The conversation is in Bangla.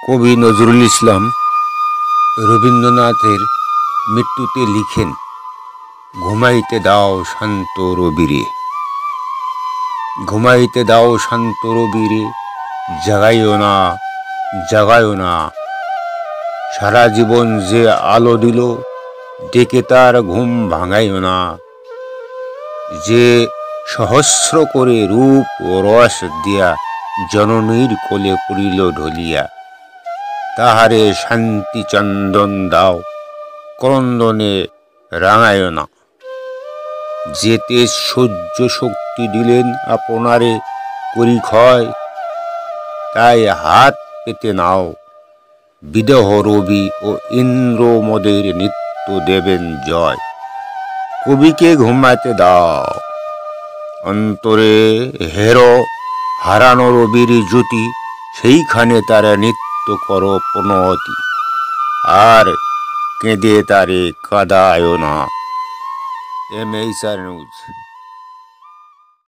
কবি নজরুল ইসলাম রবীন্দ্রনাথের মৃত্যুতে লিখেন, ঘুমাইতে দাও শান্ত রবিরে, ঘুমাইতে দাও শান্ত রবিরে, জাগাইও না জাগাইও না। সারা জীবন যে আলো দিল, ডেকে তার ঘুম ভাঙাইও না। যে সহস্র করে রূপ ও রস দিয়া জননীর কোলে পড়িল ঢলিয়া, তাহারে শান্তি চন্দন দাও, ক্রন্দনে রাঙায় না। যে তেজ সহ্য শক্তি দিলেন আপনারে করি ক্ষয়, তাই হাত পেতে নাও। বিদেহ রবি ও ইন্দ্র মদের নিত্য দেবেন জয়। কবিকে ঘুমাতে দাও, অন্তরে হেরো হারানো রবির জ্যোতি, সেইখানে তারা নিত্য কর প্রণতি। আর কেঁদে তারে কাঁদায় না। MHR news.